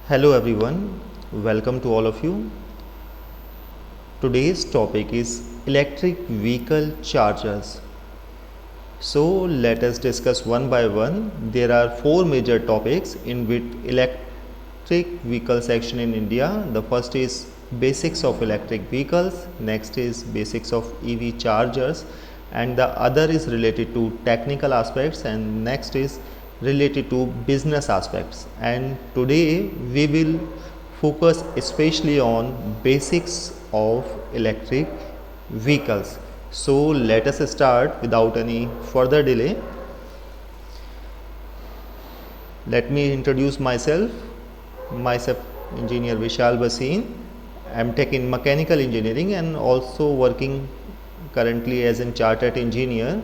Hello everyone, welcome to all of you. Today's topic is electric vehicle chargers. So let us discuss one by one. There are four major topics in which electric vehicle section in India. The first is basics of electric vehicles, next is basics of EV chargers, and the other is related to technical aspects, and next is related to business aspects. And today we will focus especially on basics of electric vehicles. So let us start without any further delay. Let me introduce myself. Myself, Engineer Vishal Bhasin. MTech in Mechanical Engineering and also working currently as a chartered engineer.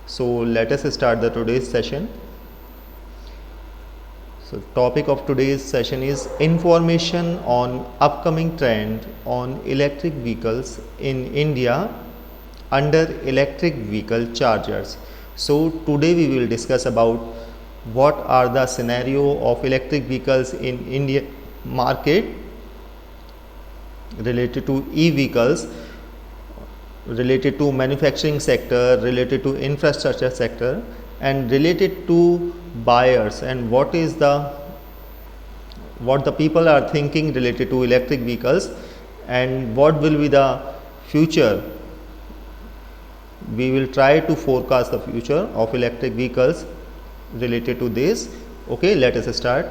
So let us start the today's session. So topic of today's session is information on upcoming trend on electric vehicles in India under electric vehicle chargers. So today we will discuss about what are the scenario of electric vehicles in India market related to e-vehicles, related to manufacturing sector, related to infrastructure sector, and related to buyers, and what the people are thinking related to electric vehicles and what will be the future. We will try to forecast the future of electric vehicles related to this. Okay, let us start.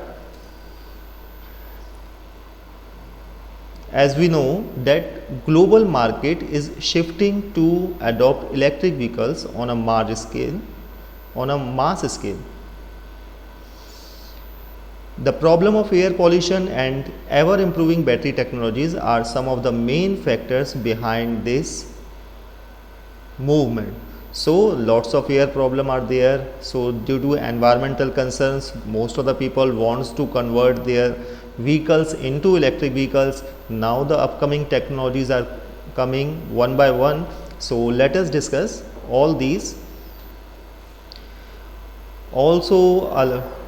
As we know that global market is shifting to adopt electric vehicles on a mass scale. The problem of air pollution and ever improving battery technologies are some of the main factors behind this movement. So lots of air problem are there. So due to environmental concerns, most of the people wants to convert their vehicles into electric vehicles. Now the upcoming technologies are coming one by one. So let us discuss all these. Also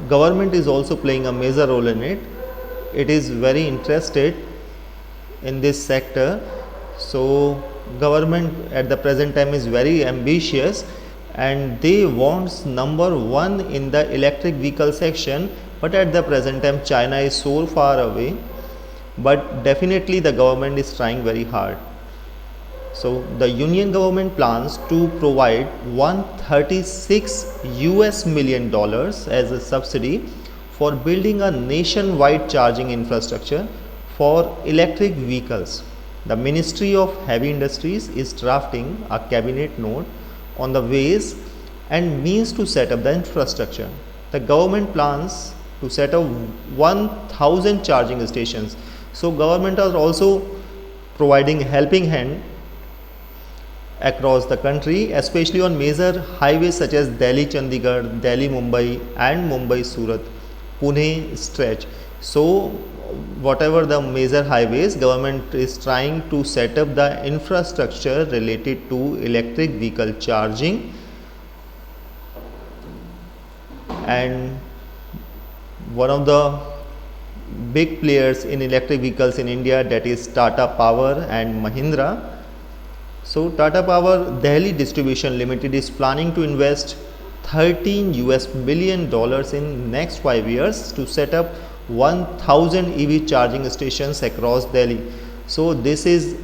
government is also playing a major role in it. It is very interested in this sector. So government at the present time is very ambitious and they wants number one in the electric vehicle section, but at the present time China is so far away, but definitely the government is trying very hard. So the union government plans to provide $136 million as a subsidy for building a nationwide charging infrastructure for electric vehicles. The Ministry of Heavy Industries is drafting a cabinet note on the ways and means to set up the infrastructure. The government plans to set up 1,000 charging stations. So government are also providing helping hand across the country, especially on major highways such as Delhi Chandigarh, Delhi Mumbai and Mumbai Surat Pune stretch. So whatever the major highways, government is trying to set up the infrastructure related to electric vehicle charging. And one of the big players in electric vehicles in India, that is Tata Power and Mahindra. So Tata Power Delhi Distribution Limited is planning to invest $13 million in next 5 years to set up 1,000 EV charging stations across Delhi. So this is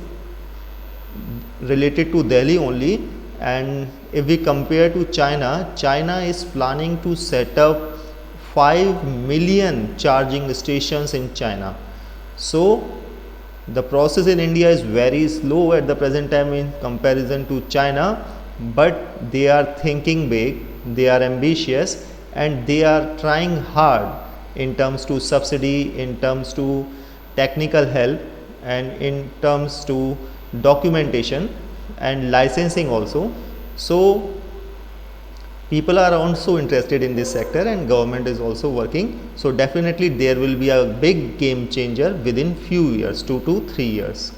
related to Delhi only, and if we compare to China, China is planning to set up 5 million charging stations in China. So the process in India is very slow at the present time in comparison to China, but they are thinking big, they are ambitious, and they are trying hard in terms to subsidy, in terms to technical help, and in terms to documentation and licensing also. So people are also interested in this sector and government is also working. So definitely there will be a big game changer within few years, 2 to 3 years.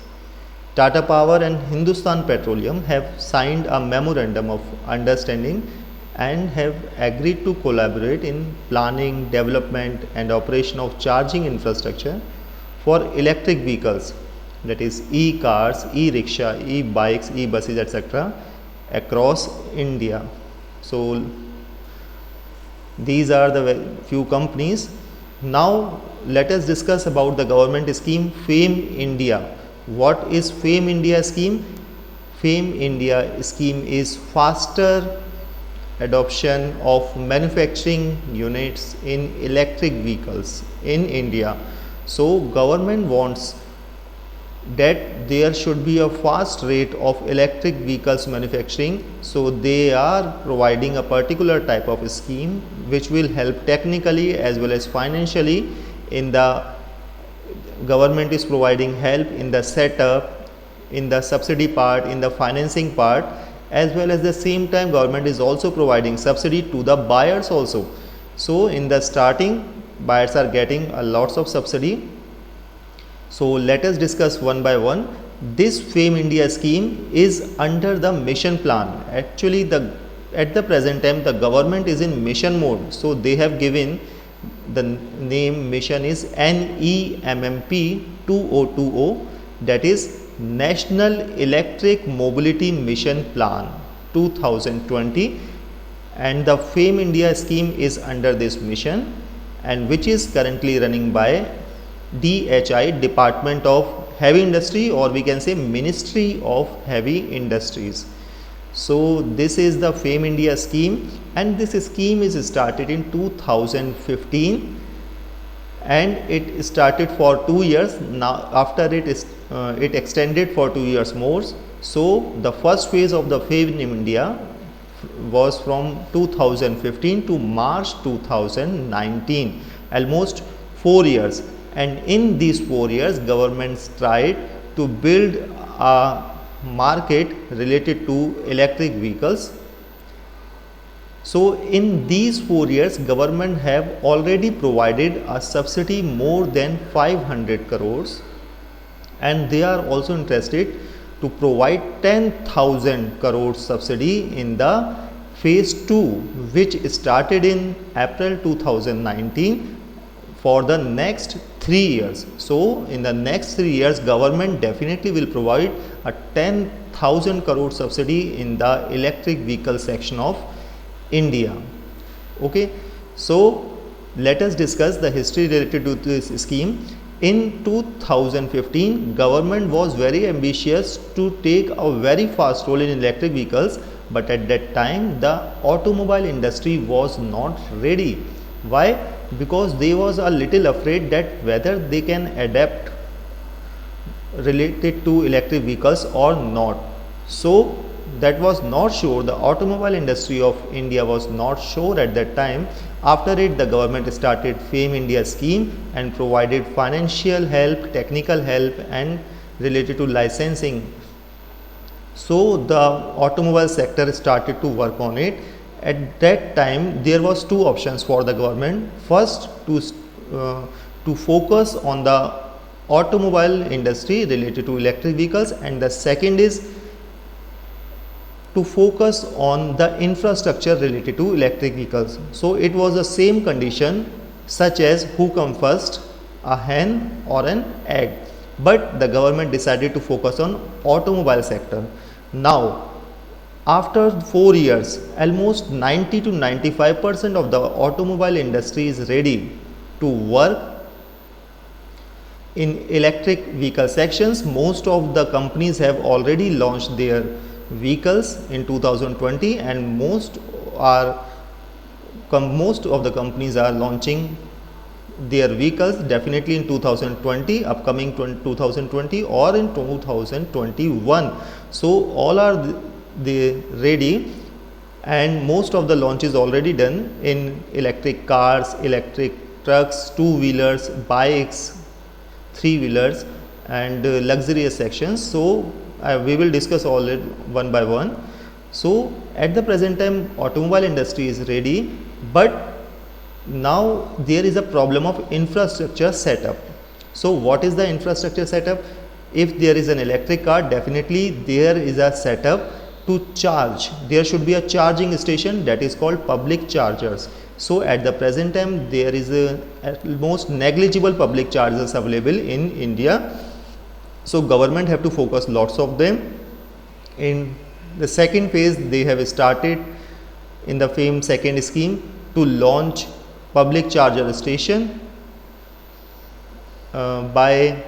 Tata Power and Hindustan Petroleum have signed a memorandum of understanding and have agreed to collaborate in planning, development and operation of charging infrastructure for electric vehicles, that is e-cars, e-rickshaw, e-bikes, e-buses, etc. across India. So these are the few companies. Now let us discuss about the government scheme FAME India. What is FAME India scheme? FAME India scheme is faster adoption of manufacturing units in electric vehicles in India. So government wants that there should be a fast rate of electric vehicles manufacturing, so they are providing a particular type of scheme which will help technically as well as financially. In the government is providing help in the setup, in the subsidy part, in the financing part, as well as the same time government is also providing subsidy to the buyers also. So in the starting buyers are getting a lots of subsidy. So let us discuss one by one. This FAME India scheme is under the mission plan. Actually at the present time the government is in mission mode, so they have given the name mission is NEMMP 2020, that is National Electric Mobility Mission Plan 2020, and the FAME India scheme is under this mission and which is currently running by DHI, Department of Heavy Industry, or we can say Ministry of Heavy Industries. So this is the FAME India scheme, and this scheme is started in 2015 and it started for 2 years. Now after it is it extended for 2 years more. So the first phase of the FAME India was from 2015 to March 2019, almost 4 years. And in these 4 years governments tried to build a market related to electric vehicles. So in these 4 years government have already provided a subsidy more than 500 crores, and they are also interested to provide 10,000 crores subsidy in the phase 2, which started in April 2019 for the next 3 years. So in the next 3 years government definitely will provide a 10,000 crore subsidy in the electric vehicle section of India. Okay, so let us discuss the history related to this scheme. In 2015 government was very ambitious to take a very fast role in electric vehicles, but at that time the automobile industry was not ready. Why? Because they was a little afraid that whether they can adapt related to electric vehicles or not. So that was not sure. The automobile industry of India was not sure at that time. After it the government started FAME India scheme and provided financial help, technical help and related to licensing. So the automobile sector started to work on it. At that time there was two options for the government. First, to focus on the automobile industry related to electric vehicles, and the second is to focus on the infrastructure related to electric vehicles. So it was the same condition, such as who come first, a hen or an egg, but the government decided to focus on automobile sector. Now after 4 years almost 90 to 95% of the automobile industry is ready to work in electric vehicle sections. Most of the companies have already launched their vehicles in 2020 and most of the companies are launching their vehicles definitely in 2020, upcoming 2020 or in 2021. So all are they ready, and most of the launch is already done in electric cars, electric trucks, two-wheelers, bikes, three-wheelers and luxurious sections. So we will discuss all it one by one. So at the present time automobile industry is ready, but now there is a problem of infrastructure setup. So what is the infrastructure setup? If there is an electric car, definitely there is a setup to charge. There should be a charging station, that is called public chargers. So at the present time there is almost negligible public chargers available in India. So government have to focus lots of them. In the second phase, they have started in the FAME second scheme to launch public charger station by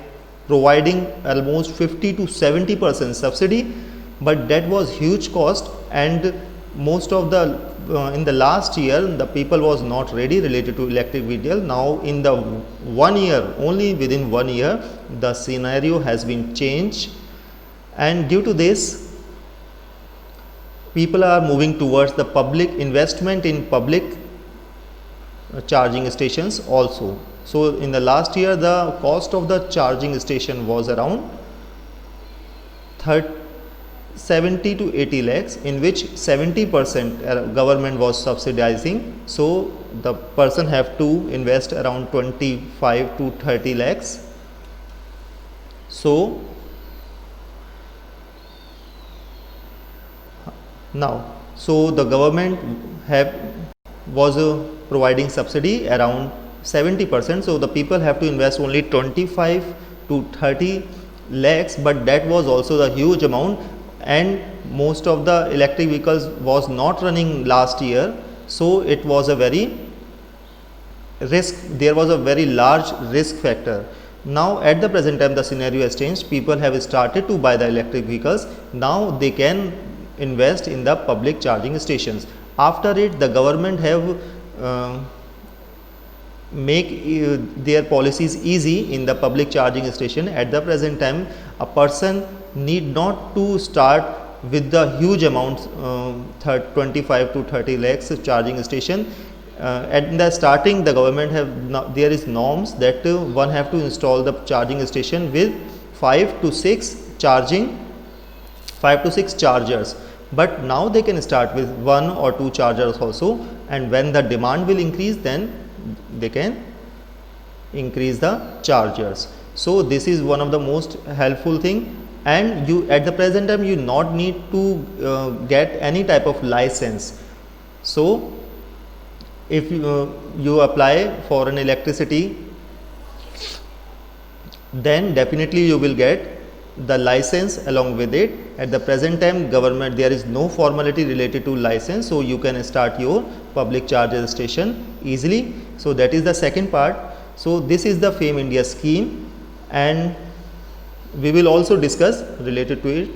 providing almost 50 to 70% subsidy, but that was huge cost, and most of the in the last year the people was not ready related to electric vehicle. Now in the 1 year, only within 1 year, the scenario has been changed, and due to this people are moving towards the public investment in public charging stations also. So in the last year the cost of the charging station was around 70 to 80 lakhs, in which 70% government was subsidizing. So the person have to invest around 25 to 30 lakhs. So now, so the government was providing subsidy around 70%. So the people have to invest only 25 to 30 lakhs, but that was also the huge amount, and most of the electric vehicles was not running last year. So it was a very risk, there was a very large risk factor. Now at the present time the scenario has changed, people have started to buy the electric vehicles. Now they can invest in the public charging stations. After it the government have make their policies easy in the public charging station. At the present time a person need not to start with the huge amounts 25 to 30 lakhs charging station. At the starting the government have there is norms that one have to install the charging station with 5 to 6 chargers, but now they can start with 1 or 2 chargers also, and when the demand will increase then they can increase the chargers. So this is one of the most helpful thing, and you at the present time you not need to get any type of license. So if you apply for an electricity, then definitely you will get the license along with it. At the present time government, there is no formality related to license, so you can start your public charger station easily. So that is the second part. So this is the FAME India scheme, and we will also discuss related to it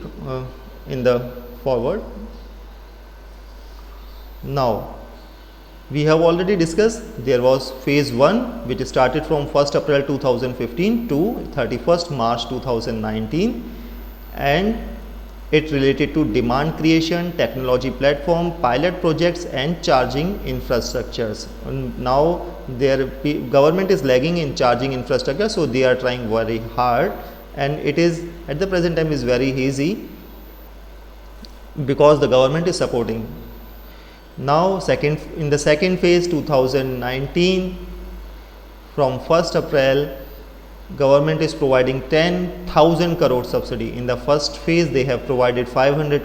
in the forward. Now we have already discussed, there was phase 1 which started from 1st April 2015 to 31st March 2019, and it related to demand creation, technology platform, pilot projects and charging infrastructures. And now their government is lagging in charging infrastructure, so they are trying very hard, and it is at the present time is very easy because the government is supporting. Now in the second phase 2019, from 1st April government is providing 10,000 crore subsidy. In the first phase they have provided 500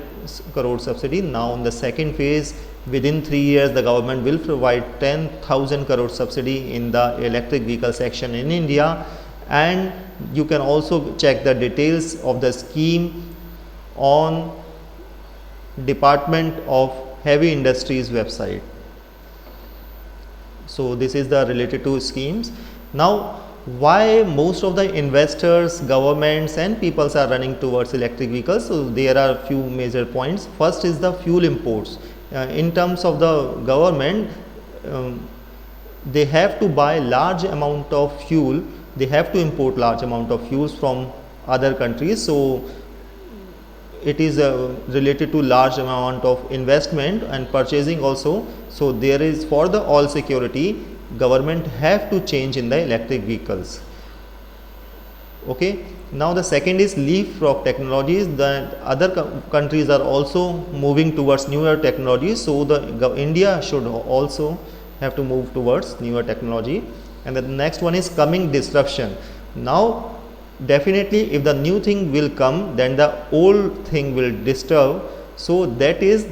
crore subsidy. Now in the second phase, within 3 years the government will provide 10,000 crore subsidy in the electric vehicle section in India, and you can also check the details of the scheme on Department of Heavy Industries website. So this is the related to schemes. Now why most of the investors, governments and peoples are running towards electric vehicles? So there are few major points. First is the fuel imports. In terms of the government, they have to buy large amount of fuel, they have to import large amount of fuels from other countries. So it is related to large amount of investment and purchasing also. So there is, for the all security, government have to change in the electric vehicles. Okay. Now the second is leapfrog technologies. The other countries are also moving towards newer technologies, so the India should also have to move towards newer technology. And the next one is coming disruption. Now definitely if the new thing will come, then the old thing will disturb. So that is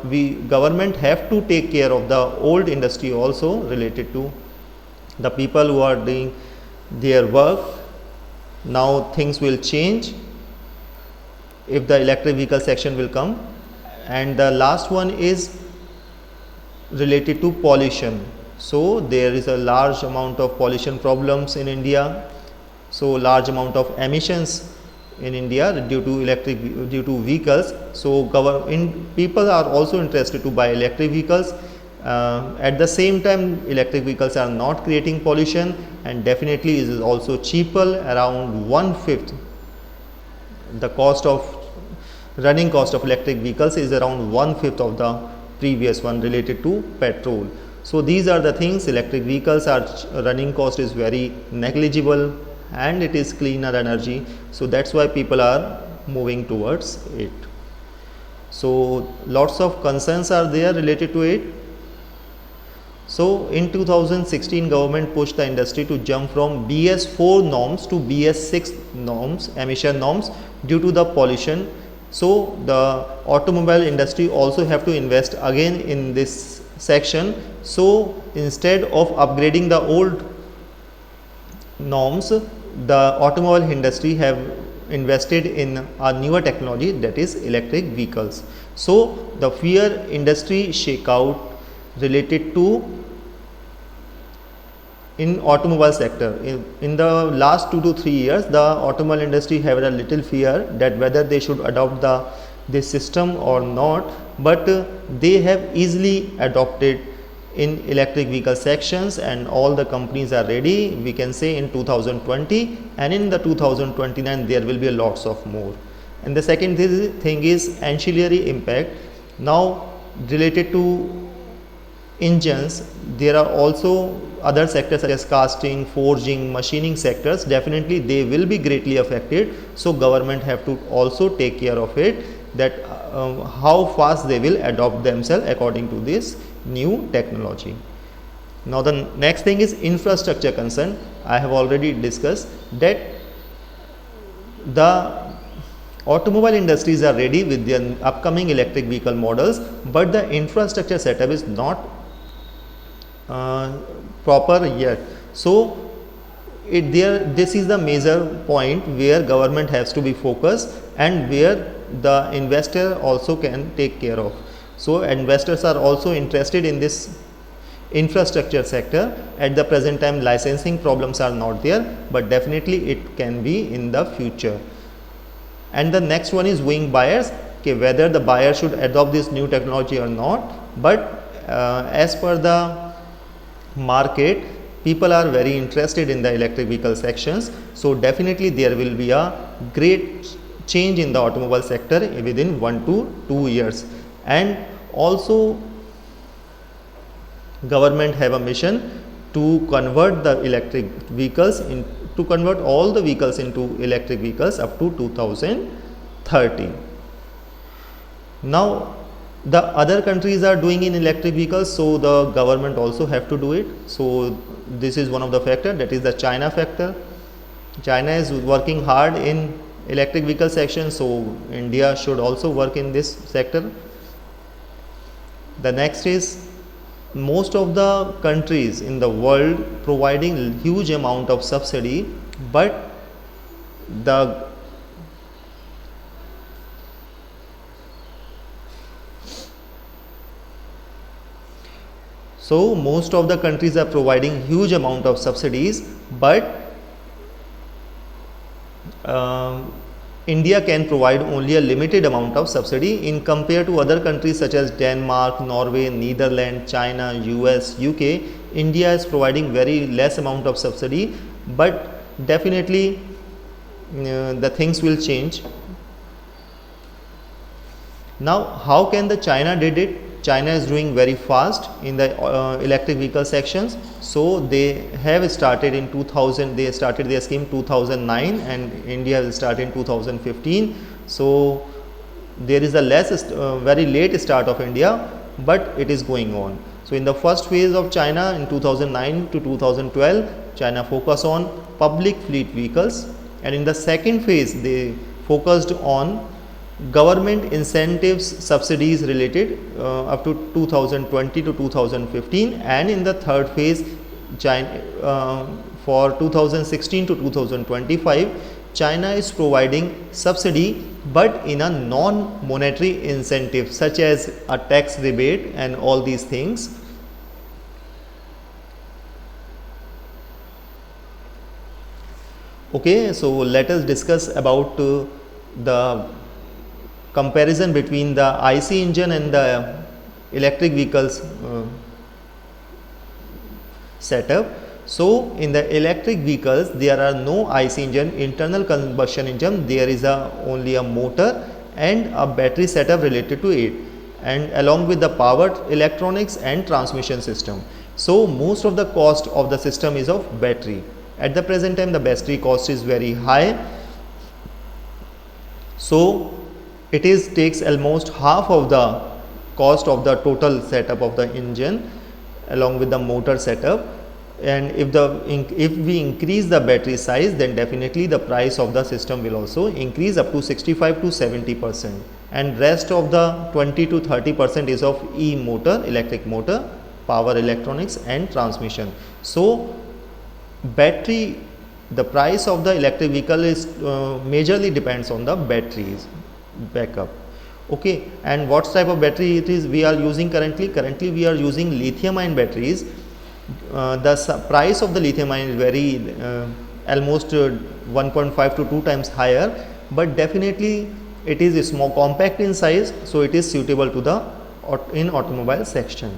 we government have to take care of the old industry also, related to the people who are doing their work. Now things will change if the electric vehicle section will come. And the last one is related to pollution. So there is a large amount of pollution problems in India, so large amount of emissions in India due to vehicles. So people are also interested to buy electric vehicles. At the same time, electric vehicles are not creating pollution, and definitely it is also cheaper, around 1/5. The running cost of electric vehicles is around 1/5 of the previous one related to petrol. So these are the things. Electric vehicles are running cost is very negligible, and it is cleaner energy, so that's why people are moving towards it. So lots of concerns are there related to it. So in 2016, government pushed the industry to jump from BS4 norms to BS6 norms, emission norms, due to the pollution. So the automobile industry also have to invest again in this section. So instead of upgrading the old norms, the automobile industry have invested in a newer technology, that is electric vehicles. So the fear industry shakeout related to in automobile sector. In the last 2 to 3 years, the automobile industry have a little fear that whether they should adopt this system or not, but they have easily adopted in electric vehicle sections, and all the companies are ready, we can say, in 2020, and in the 2029 there will be lots of more. And the second thing is ancillary impact. Now related to engines, there are also other sectors such as casting, forging, machining sectors. Definitely they will be greatly affected. So government have to also take care of it, that how fast they will adopt themselves according to this new technology. Now the next thing is infrastructure concern. I have already discussed that the automobile industries are ready with their upcoming electric vehicle models, but the infrastructure setup is not proper yet. So this is the major point where government has to be focused, and where the investor also can take care of. So investors are also interested in this infrastructure sector. At the present time, licensing problems are not there, but definitely it can be in the future. And the next one is wing buyers, okay, whether the buyer should adopt this new technology or not. But as per the market, people are very interested in the electric vehicle sections. So definitely there will be a great change in the automobile sector within 1 to 2 years. And also government have a mission to convert the electric vehicles to convert all the vehicles into electric vehicles up to 2030. Now the other countries are doing in electric vehicles, so the government also have to do it. So this is one of the factor, that is the China factor. China is working hard in electric vehicle section, so India should also work in this sector. The next is most of the countries in the world providing huge amount of subsidy, but most of the countries are providing huge amount of subsidies, but India can provide only a limited amount of subsidy in compared to other countries such as Denmark, Norway, Netherlands, China, US, UK. India is providing very less amount of subsidy, but definitely the things will change. Now how can the China did it? China is doing very fast in the electric vehicle sections. So they have started in 2000, they started their scheme 2009, and India will start in 2015. So there is a very late start of India, but it is going on. So in the first phase of China in 2009 to 2012, China focused on public fleet vehicles, and in the second phase they focused on government incentives subsidies related up to 2020 to 2015, and in the third phase China, for 2016 to 2025 China is providing subsidy but in a non-monetary incentive such as a tax rebate and all these things. Okay, so let us discuss about the comparison between the IC engine and the electric vehicles setup. So in the electric vehicles there are no IC engine, internal combustion engine, there is only a motor and a battery setup related to it, and along with the power electronics and transmission system. So most of the cost of the system is of battery. At the present time the battery cost is very high, so it takes almost half of the cost of the total setup of the engine along with the motor setup. And if we increase the battery size, then definitely the price of the system will also increase up to 65 to 70%, and rest of the 20 to 30% is of motor, electric motor, power electronics and transmission. So battery, the price of the electric vehicle is majorly depends on the batteries backup. Okay, and what type of battery it is we are using currently? Currently we are using lithium ion batteries. The price of the lithium ion is very almost 1.5 to 2 times higher, but definitely it is small, compact in size, so it is suitable to the in automobile section.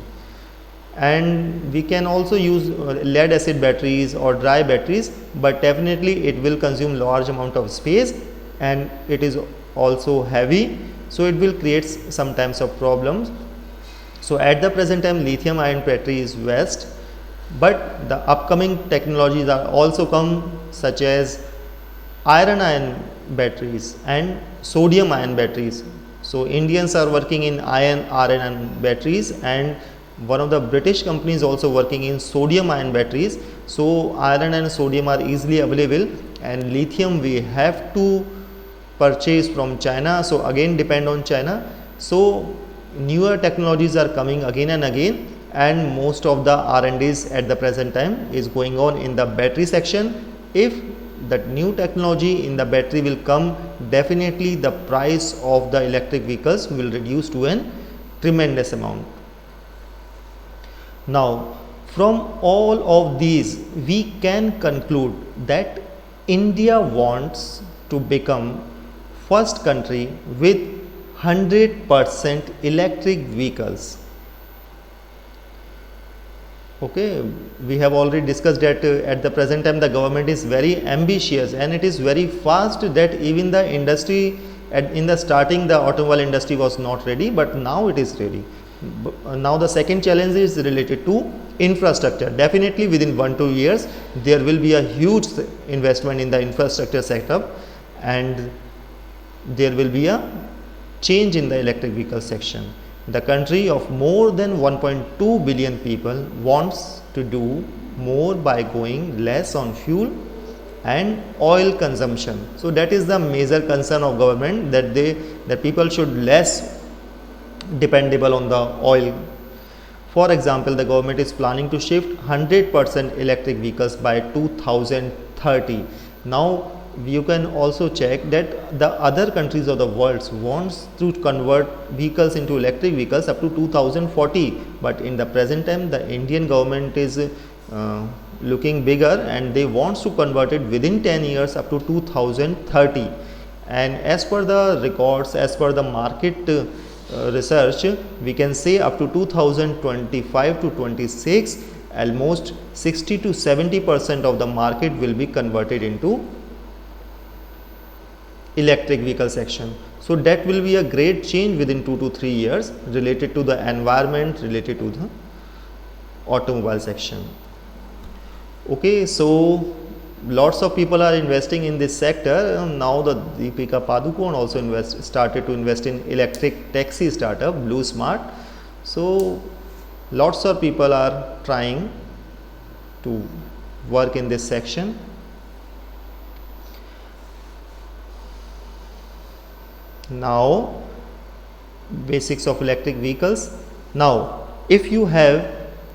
And we can also use lead acid batteries or dry batteries, but definitely it will consume large amount of space and it is also heavy, so it will create some types of problems. So at the present time lithium ion battery is best, but the upcoming technologies are also come, such as iron ion batteries and sodium ion batteries. So Indians are working in iron batteries, and one of the British companies also working in sodium ion batteries. So iron and sodium are easily available, and lithium we have to purchase from China, so again depend on China. So newer technologies are coming again and again, and most of the R&Ds at the present time is going on in the battery section. If that new technology in the battery will come, definitely the price of the electric vehicles will reduce to a tremendous amount. Now from all of these we can conclude that India wants to become first country with 100% electric vehicles. Okay, we have already discussed that at the present time the government is very ambitious and it is very fast, that even the industry in the starting the automobile industry was not ready, but now it is ready. Now the second challenge is related to infrastructure. Definitely within 1-2 years there will be a huge investment in the infrastructure setup, and there will be a change in the electric vehicle section. The country of more than 1.2 billion people wants to do more by going less on fuel and oil consumption. So that is the major concern of government, that people should less dependable on the oil. For example, the government is planning to shift 100% electric vehicles by 2030. Now you can also check that the other countries of the world wants to convert vehicles into electric vehicles up to 2040, but in the present time the Indian government is looking bigger and they wants to convert it within 10 years up to 2030. And as per the records, as per the market research, we can say up to 2025 to 26 almost 60 to 70% of the market will be converted into electric vehicle section. So that will be a great change within 2 to 3 years related to the environment, related to the automobile section. Okay, so lots of people are investing in this sector. Now the Deepika Padukone also started to invest in electric taxi startup Blue Smart. So lots of people are trying to work in this section. Now, basics of electric vehicles. Now, if you have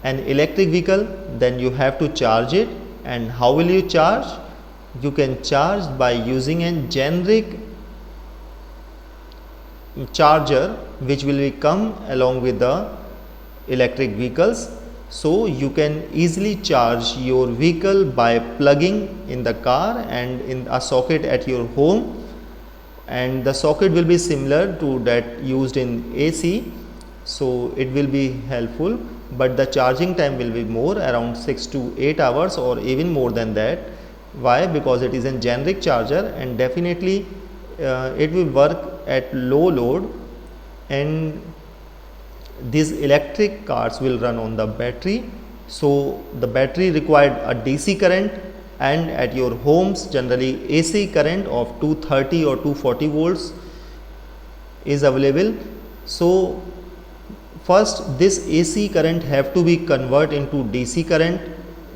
an electric vehicle, then you have to charge it. And how will you charge? You can charge by using a generic charger which will come along with the electric vehicles. So you can easily charge your vehicle by plugging in the car and in a socket at your home, and the socket will be similar to that used in AC, so it will be helpful, but the charging time will be more, around 6 to 8 hours or even more than that. Why? Because it is a generic charger, and definitely it will work at low load, and these electric cars will run on the battery. So the battery required a DC current, and at your homes generally AC current of 230 or 240 volts is available. So first this AC current have to be converted into DC current,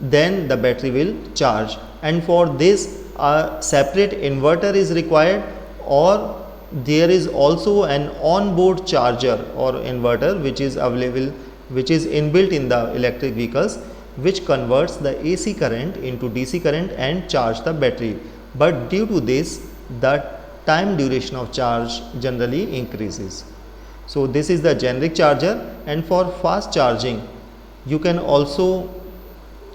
then the battery will charge, and for this a separate inverter is required, or there is also an onboard charger or inverter which is available, which is inbuilt in the electric vehicles, which converts the AC current into DC current and charge the battery. But due to this, the time duration of charge generally increases. So this is the generic charger, and for fast charging you can also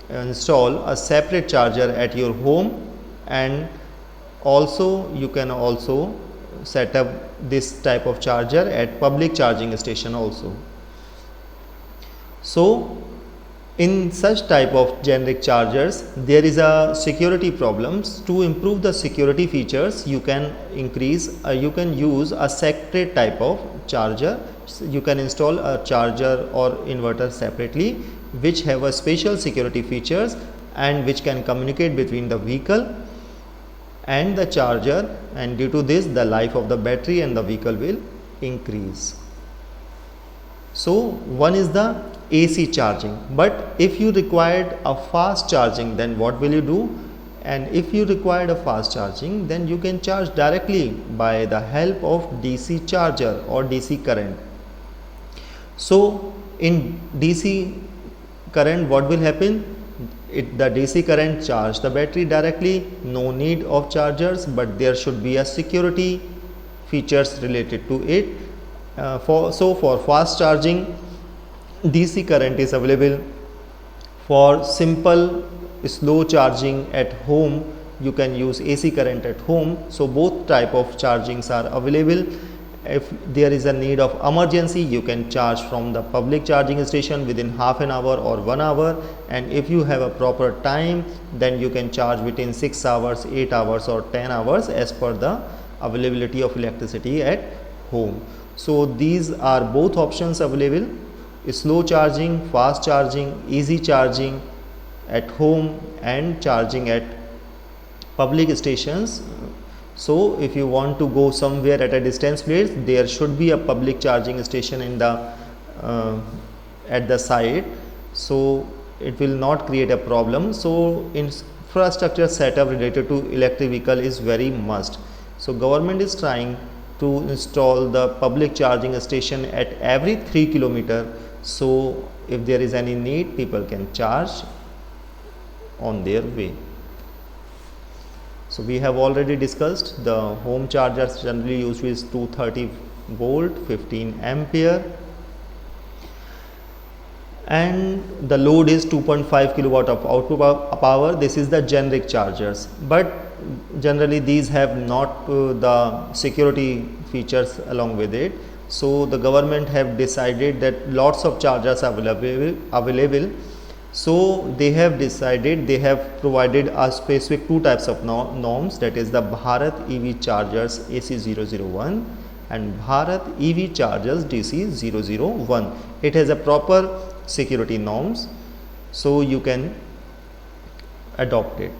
install a separate charger at your home, and also you can also set up this type of charger at public charging station also. So in such type of generic chargers there is a security problems. To improve the security features, you can you can use a separate type of charger. You can install a charger or inverter separately which have a special security features and which can communicate between the vehicle and the charger, and due to this the life of the battery and the vehicle will increase. So one is the AC charging, but if you required a fast charging, then what will you do? And if you required a fast charging, then you can charge directly by the help of DC charger or DC current. So in DC current what will happen? The DC current charge the battery directly, no need of chargers, but there should be a security features related to it. For fast charging, DC current is available. For simple slow charging at home, you can use AC current at home. So both type of chargings are available. If there is a need of emergency, you can charge from the public charging station within half an hour or 1 hour, and if you have a proper time, then you can charge within 6 hours, 8 hours or 10 hours as per the availability of electricity at home. So these are both options available: slow charging, fast charging, easy charging at home, and charging at public stations. So if you want to go somewhere at a distance place, there should be a public charging station in the at the site, so it will not create a problem. So infrastructure setup related to electric vehicle is very must. So government is trying to install the public charging station at every 3 kilometer, so if there is any need, people can charge on their way. So we have already discussed the home chargers generally used is 230 volt, 15 ampere, and the load is 2.5 kilowatt of output power. This is the generic chargers, but generally these have not the security features along with it. So the government have decided that lots of chargers are available. So they have decided, they have provided a specific two types of norms, that is the Bharat EV chargers AC001 and Bharat EV chargers DC001. It has a proper security norms, so you can adopt it,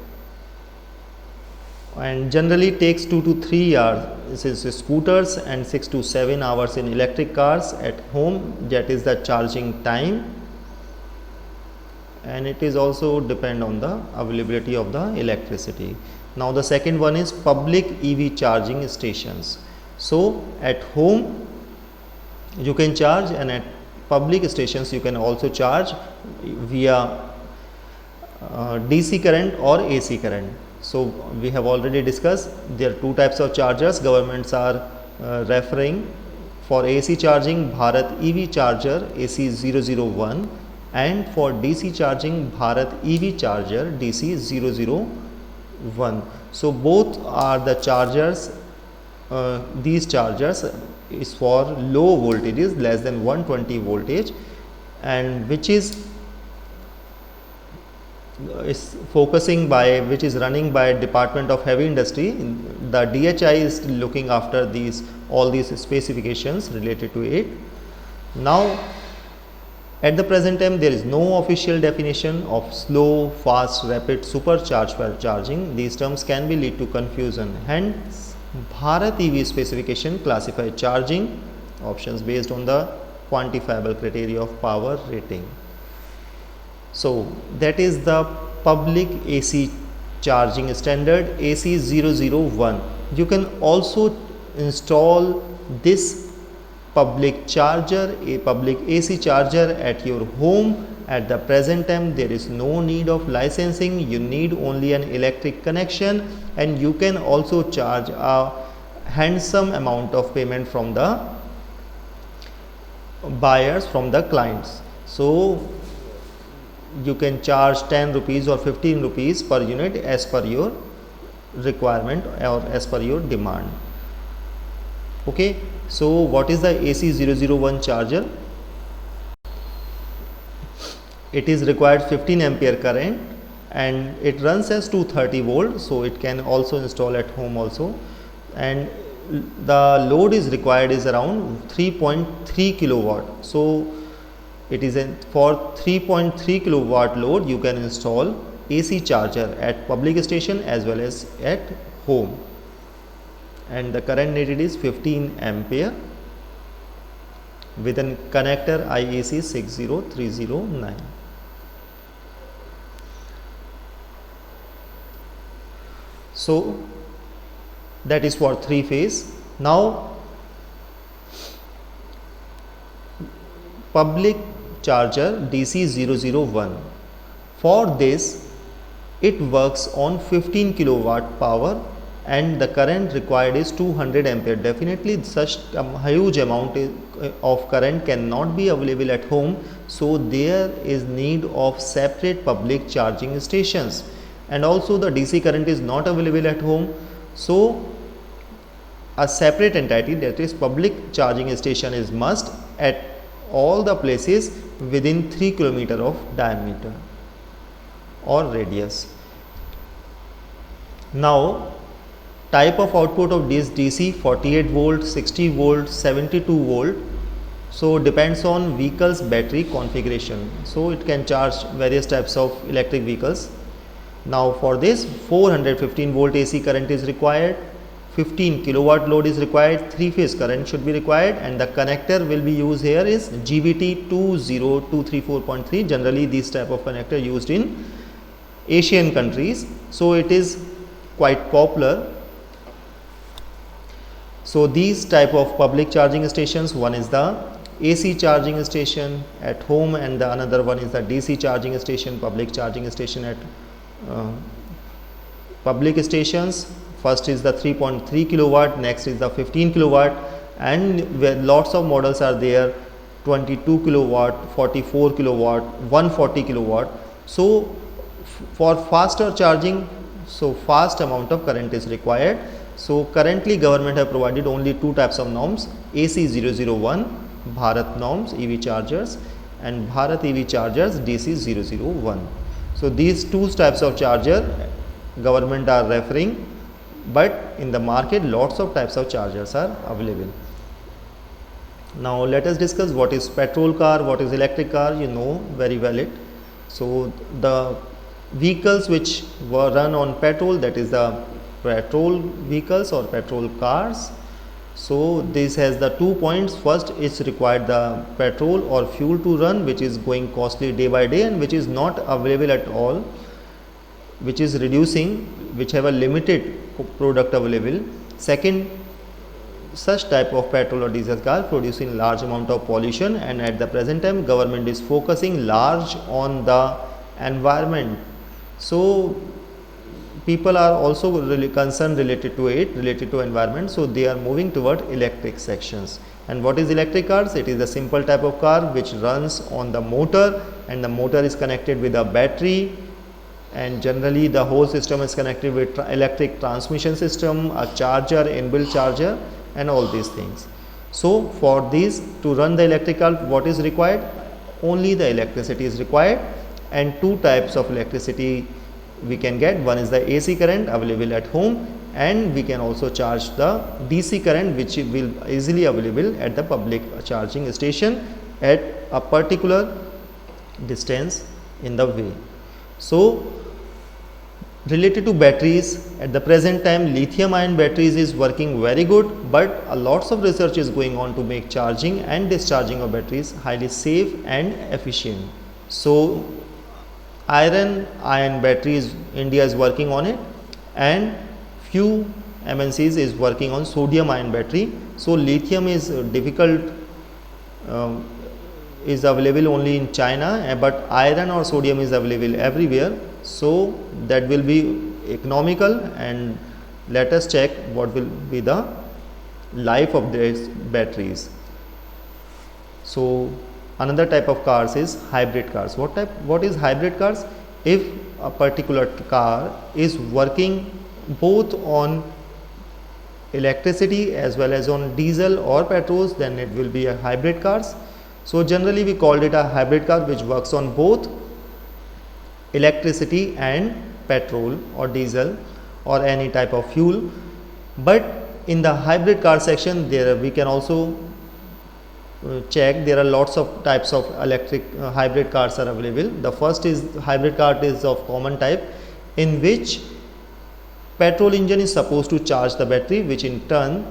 and generally takes 2 to 3 hours. This is scooters, and 6 to 7 hours in electric cars at home. That is the charging time, and it is also depend on the availability of the electricity. Now the second one is public EV charging stations. So at home you can charge, and at public stations you can also charge via DC current or AC current. So we have already discussed there are two types of chargers governments are referring. For AC charging, Bharat EV charger AC001, and for DC charging, Bharat EV charger DC001. So both are the chargers. These chargers is for low voltages, less than 120 voltage, and which is running by Department of Heavy Industry. The DHI is looking after all these specifications related to it. Now at the present time there is no official definition of slow, fast, rapid, supercharged charging. These terms can be lead to confusion. Hence Bharat EV specification classify charging options based on the quantifiable criteria of power rating. So that is the public AC charging standard AC001. You can also install this public charger, a public AC charger at your home. At the present time there is no need of licensing, you need only an electric connection, and you can also charge a handsome amount of payment from the buyers, from the clients. So you can charge 10 rupees or 15 rupees per unit as per your requirement or as per your demand. Okay, so what is the AC001 charger? It is required 15 ampere current and it runs as 230 volt, so it can also install at home also, and the load is required is around 3.3 kilowatt. So it is for 3.3 kilowatt load you can install AC charger at public station as well as at home, and the current needed is 15 ampere with a connector IEC 60309. So that is for 3 phase. Now public charger DC001, for this it works on 15 kilowatt power and the current required is 200 ampere. Definitely such a huge amount of current cannot be available at home, so there is need of separate public charging stations, and also the DC current is not available at home, so a separate entity, that is public charging station, is must at all the places within 3 km of diameter or radius. Now type of output of this DC 48 volt, 60 volt, 72 volt, so depends on vehicle's battery configuration, so it can charge various types of electric vehicles. Now for this 415 volt AC current is required, 15 kilowatt load is required, 3 phase current should be required, and the connector will be used here is GBT 20234.3. generally this type of connector used in Asian countries, so it is quite popular. So these type of public charging stations, one is the AC charging station at home and the another one is the DC charging station, public charging station at public stations. First is the 3.3 kilowatt, next is the 15 kilowatt, and where lots of models are there, 22 kilowatt, 44 kilowatt, 140 kilowatt. So for faster charging, so fast amount of current is required. So currently government have provided only two types of norms, AC001 Bharat norms EV chargers and Bharat EV chargers DC001. So these two types of charger government are referring, but in the market lots of types of chargers are available. Now let us discuss what is petrol car, what is electric car. You know very well it. So the vehicles which were run on petrol, that is the petrol vehicles or petrol cars. So this has the 2 points. First, it's required the petrol or fuel to run, which is going costly day by day and which is not available at all, which is reducing, which have a limited product available. Second, such type of petrol or diesel car producing large amount of pollution, and at the present time government is focusing large on the environment. So people are also really concerned related to it, related to environment, so they are moving toward electric sections. And what is electric cars? It is a simple type of car which runs on the motor, and the motor is connected with a battery, and generally the whole system is connected with electric transmission system, a charger, inbuilt charger, and all these things. So for these to run the electric car, what is required? Only the electricity is required, and two types of electricity we can get. One is the AC current available at home, and we can also charge the DC current which will easily available at the public charging station at a particular distance in the way. So related to batteries, at the present time lithium ion batteries is working very good, but a lots of research is going on to make charging and discharging of batteries highly safe and efficient. So iron batteries, India is working on it, and few MNCs is working on sodium ion battery. So lithium is difficult, is available only in China, but iron or sodium is available everywhere. So that will be economical, and let us check what will be the life of these batteries. So another type of cars is hybrid cars. What is hybrid cars? If a particular car is working both on electricity as well as on diesel or petrols, then it will be a hybrid cars. So generally we called it a hybrid car which works on both electricity and petrol or diesel or any type of fuel. But in the hybrid car section, there we can also check, there are lots of types of electric hybrid cars are available. The first is hybrid car is of common type, in which petrol engine is supposed to charge the battery, which in turn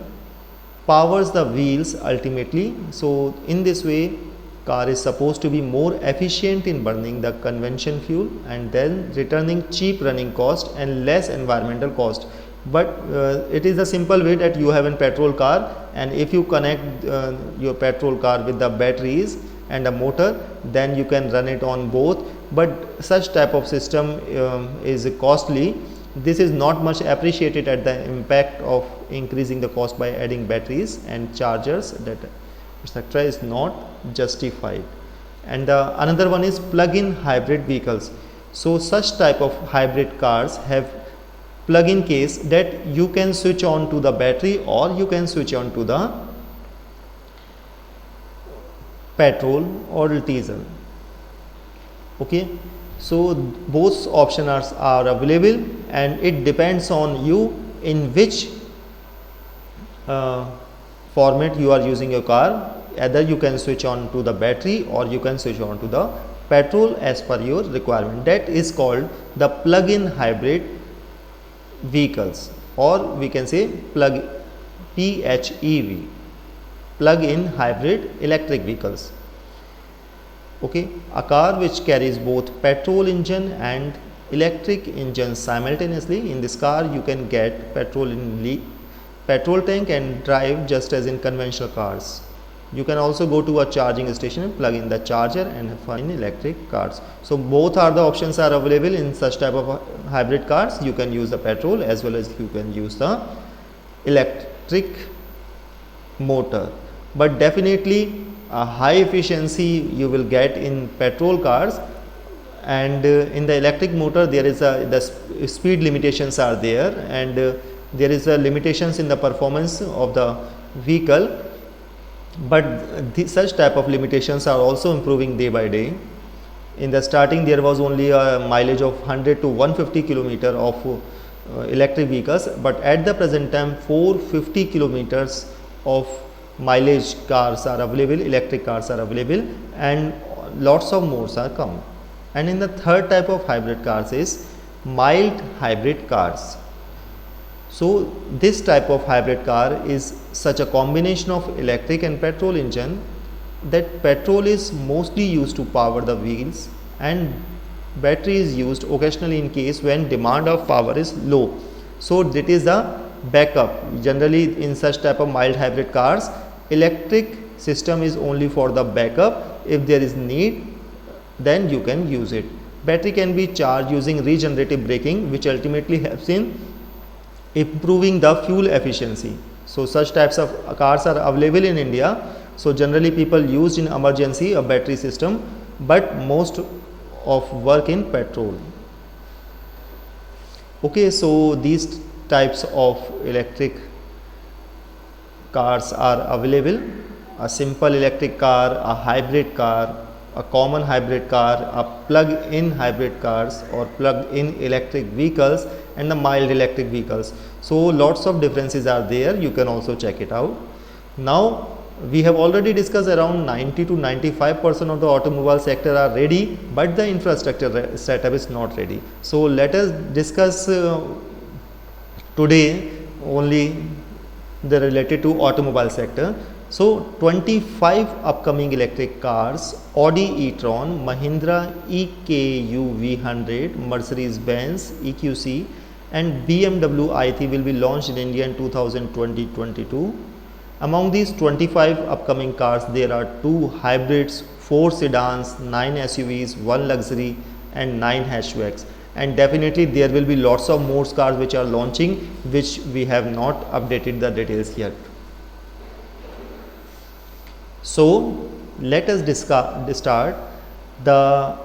powers the wheels ultimately. So in this way car is supposed to be more efficient in burning the conventional fuel and then returning cheap running cost and less environmental cost. But it is a simple way that you have a petrol car, and if you connect your petrol car with the batteries and a motor, then you can run it on both. But such type of system is costly. This is not much appreciated at the impact of increasing the cost by adding batteries and chargers, that etc. is not justified. And another one is plug-in hybrid vehicles. So such type of hybrid cars have plug-in case that you can switch on to the battery or you can switch on to the petrol or diesel. Okay, so both options are available, and it depends on you in which format you are using your car. Either you can switch on to the battery or you can switch on to the petrol as per your requirement. That is called the plug-in hybrid vehicles, or we can say PHEV, plug-in hybrid electric vehicles. Okay, a car which carries both petrol engine and electric engine simultaneously. In this car you can get petrol in petrol tank and drive just as in conventional cars. You can also go to a charging station and plug in the charger and find electric cars. So both are the options are available in such type of hybrid cars. You can use the petrol as well as you can use the electric motor. But definitely a high efficiency you will get in petrol cars, and in the electric motor there is the speed limitations are there, and there is a limitations in the performance of the vehicle. But such type of limitations are also improving day by day. In the starting there was only a mileage of 100 to 150 kilometer of electric vehicles, but at the present time 450 kilometers of mileage cars are available, electric cars are available, and lots of more are come. And in the third type of hybrid cars is mild hybrid cars. So this type of hybrid car is such a combination of electric and petrol engine that petrol is mostly used to power the wheels and battery is used occasionally in case when demand of power is low. So that is the backup. Generally in such type of mild hybrid cars, electric system is only for the backup. If there is need, then you can use it. Battery can be charged using regenerative braking, which ultimately helps in improving the fuel efficiency. So such types of cars are available in India. So generally people use in emergency a battery system, but most of work in petrol. Okay, so these types of electric cars are available: a simple electric car, a hybrid car, a common hybrid car, a plug-in hybrid cars or plug-in electric vehicles, and the mild electric vehicles. So lots of differences are there, you can also check it out. Now we have already discussed around 90 to 95% of the automobile sector are ready, but the infrastructure setup is not ready. So let us discuss today only the related to automobile sector. So 25 upcoming electric cars: Audi e-tron, Mahindra EKU V100, Mercedes-Benz EQC, and BMW i3 will be launched in India in 2020-22. Among these 25 upcoming cars, there are 2 hybrids, 4 sedans, 9 SUVs, 1 luxury, and 9 hatchbacks. And definitely there will be lots of more cars which are launching, which we have not updated the details yet. So let us start the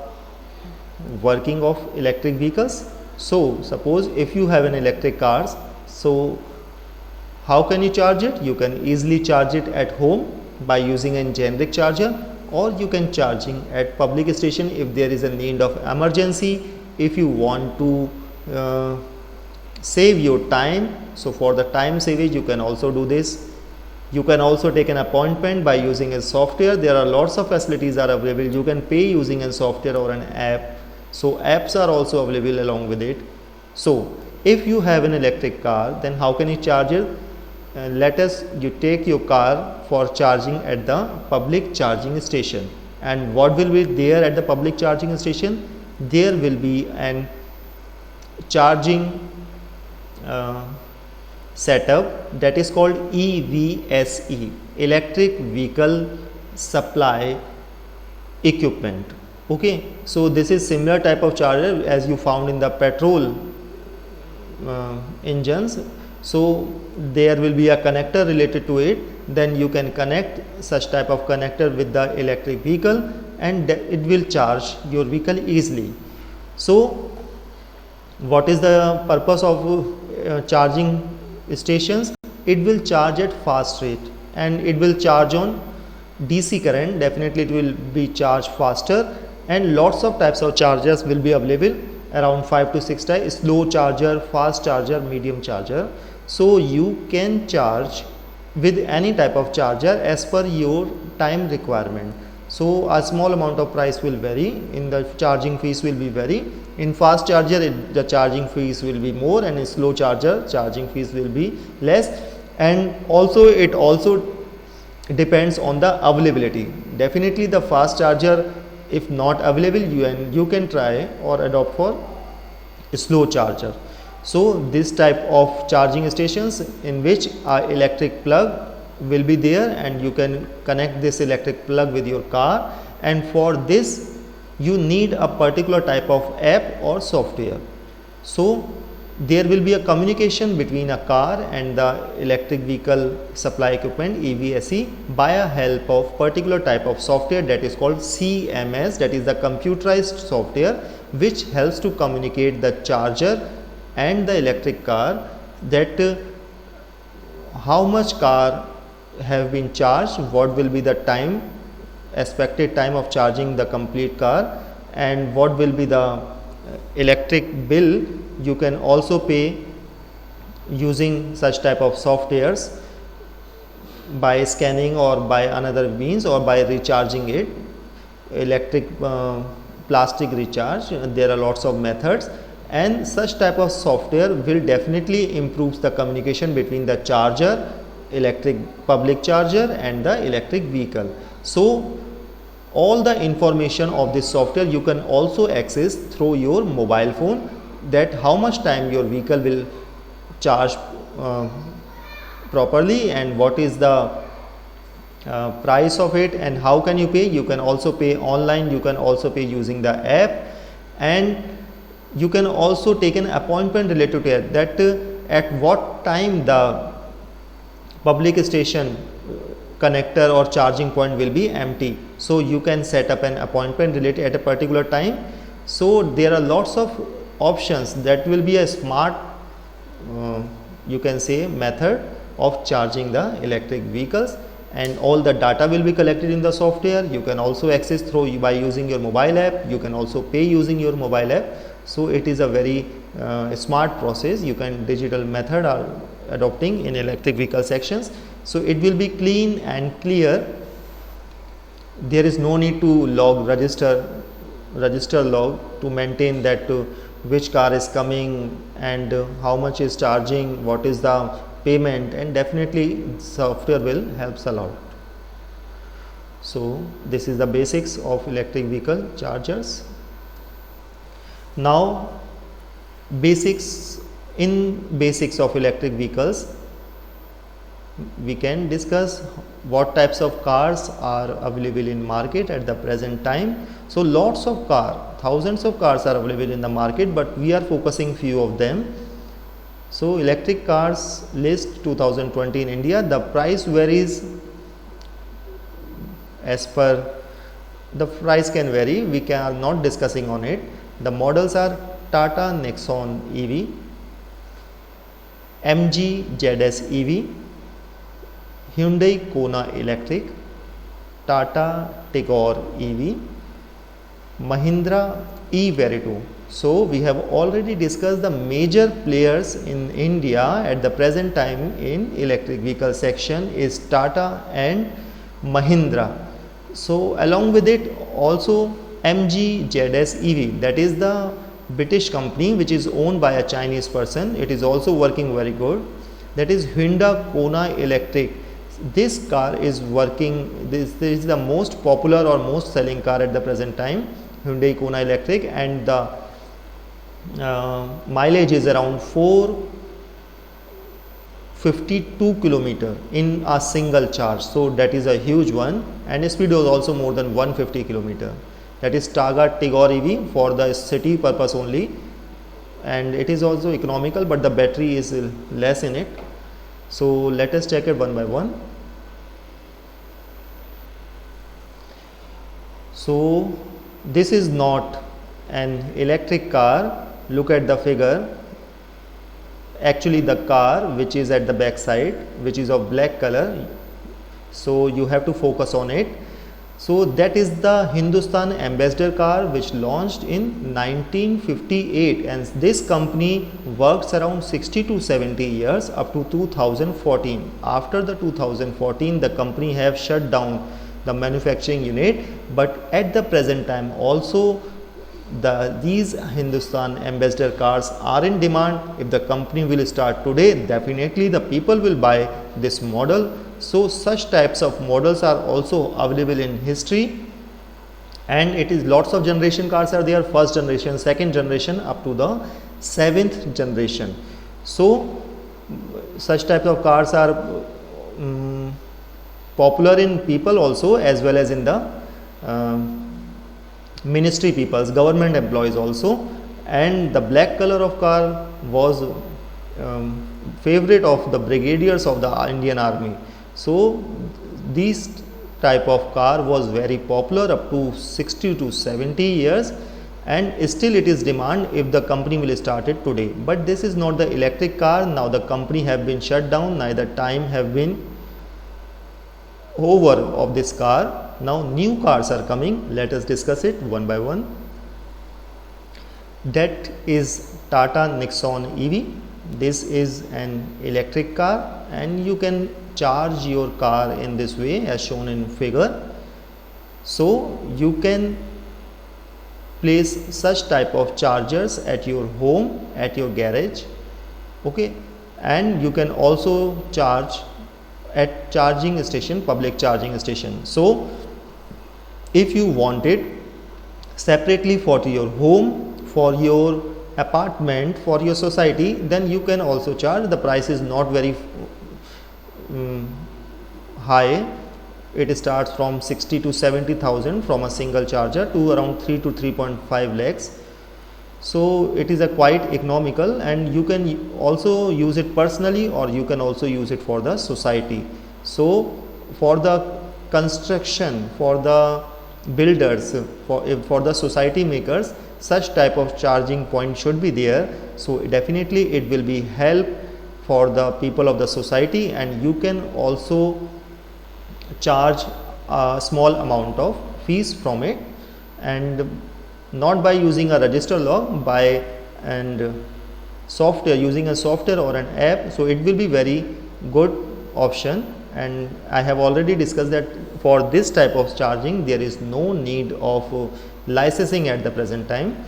working of electric vehicles. So suppose if you have an electric car, so how can you charge it? You can easily charge it at home by using a generic charger, or you can charging at public station if there is a need of emergency. If you want to save your time, so for the time savage you can also do this. You can also take an appointment by using a software. There are lots of facilities are available. You can pay using a software or an app. So apps are also available along with it. So if you have an electric car, then how can you charge it? Let us you take your car for charging at the public charging station. And what will be there at the public charging station? There will be an charging setup that is called EVSE, electric vehicle supply equipment. Okay, so this is similar type of charger as you found in the petrol engines. So there will be a connector related to it, then you can connect such type of connector with the electric vehicle and it will charge your vehicle easily. So what is the purpose of charging stations? It will charge at fast rate and it will charge on DC current. Definitely it will be charged faster, and lots of types of chargers will be available, around 5 to 6 types: slow charger, fast charger, medium charger. So you can charge with any type of charger as per your time requirement. So a small amount of price will vary, in the charging fees will be vary. In fast charger the charging fees will be more, and in slow charger charging fees will be less. And also it also depends on the availability. Definitely the fast charger if not available, you can try or adopt for slow charger. So this type of charging stations in which a electric plug will be there, and you can connect this electric plug with your car, and for this you need a particular type of app or software. So there will be a communication between a car and the electric vehicle supply equipment EVSE by a help of particular type of software that is called CMS, that is the computerized software, which helps to communicate the charger and the electric car, that how much car have been charged, what will be the time, expected time of charging the complete car, and what will be the electric bill you can also pay using such type of softwares by scanning or by another means or by recharging it. Electric plastic recharge, there are lots of methods, and such type of software will definitely improve the communication between the charger, electric public charger, and the electric vehicle. So all the information of this software you can also access through your mobile phone, that how much time your vehicle will charge uh, properly and what is the price of it and how can you pay. You can also pay online, you can also pay using the app, and you can also take an appointment related to it, that at what time the public station connector or charging point will be empty. So you can set up an appointment related at a particular time. So there are lots of options. That will be a smart you can say method of charging the electric vehicles, and all the data will be collected in the software. You can also access through by using your mobile app. You can also pay using your mobile app. So it is a very smart process. You can digital method are adopting in electric vehicle sections. So it will be clean and clear. There is no need to log register log to maintain that which car is coming and how much is charging, what is the payment, and definitely software will helps a lot. So this is the basics of electric vehicle chargers. Now basics of electric vehicles, we can discuss what types of cars are available in market at the present time. So lots of thousands of cars are available in the market, but we are focusing few of them. So electric cars list 2020 in India. The price varies as per, the price can vary, we are not discussing on it. The models are Tata Nexon EV, MG ZS EV, Hyundai Kona Electric, Tata Tigor EV, Mahindra E-Verito. So we have already discussed the major players in India at the present time in electric vehicle section is Tata and Mahindra. So along with it also MG ZS EV, that is the British company which is owned by a Chinese person. It is also working very good. That is Hyundai Kona Electric. This car is working, this is the most popular or most selling car at the present time, Hyundai Kona Electric, and the mileage is around 452 km in a single charge. So that is a huge one, and speed was also more than 150 km. That is Tata Tigor EV for the city purpose only, and it is also economical, but the battery is less in it. So let us check it one by one. So this is not an electric car. Look at the figure. Actually the car which is at the back side, which is of black color, so you have to focus on it. So that is the Hindustan Ambassador car which launched in 1958, and this company works around 60 to 70 years up to 2014. After the 2014 the company have shut down the manufacturing unit, but at the present time also these Hindustan Ambassador cars are in demand. If the company will start today, definitely the people will buy this model. So such types of models are also available in history, and it is lots of generation cars are there, first generation, second generation up to the 7th generation. So such types of cars are popular in people also, as well as in the ministry peoples, government employees also. And the black color of car was favorite of the brigadiers of the Indian Army. So this type of car was very popular up to 60 to 70 years, and still it is demand if the company will start it today. But this is not the electric car. Now the company have been shut down, neither time have been over of this car. Now new cars are coming. Let us discuss it one by one. That is Tata Nexon EV. This is an electric car, and you can charge your car in this way as shown in figure. So you can place such type of chargers at your home, at your garage, okay, and you can also charge at charging station, public charging station. So if you want it separately for your home, for your apartment, for your society, then you can also charge. The price is not very high. It starts from 60 to 70,000 from a single charger to around 3 to 3.5 lakhs. So it is a quite economical, and you can also use it personally, or you can also use it for the society. So for the construction, for the builders, for the society makers, such type of charging point should be there. So definitely it will be help for the people of the society, and you can also charge a small amount of fees from it, and not by using a register log, by and software, using a software or an app. So it will be very good option, and I have already discussed that for this type of charging there is no need of licensing at the present time.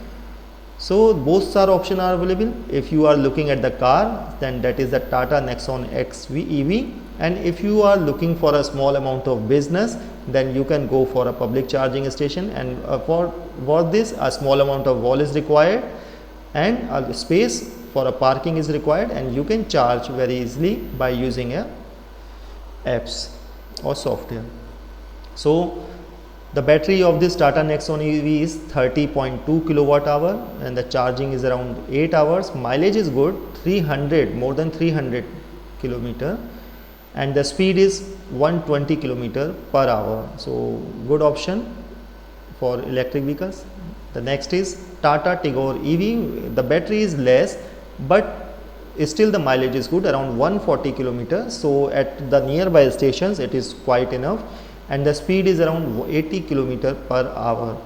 So both are option are available. If you are looking at the car, then that is the Tata Nexon XV EV, and if you are looking for a small amount of business, then you can go for a public charging station, and for this a small amount of wall is required, and a space for a parking is required, and you can charge very easily by using a apps or software. So the battery of this Tata Nexon EV is 30.2 kilowatt hour, and the charging is around 8 hours. Mileage is good, 300, more than 300 kilometer, and the speed is 120 kilometer per hour. So good option for electric vehicles. The next is Tata Tigor EV. The battery is less, but still the mileage is good, around 140 kilometers. So at the nearby stations it is quite enough, and the speed is around 80 kilometer per hour,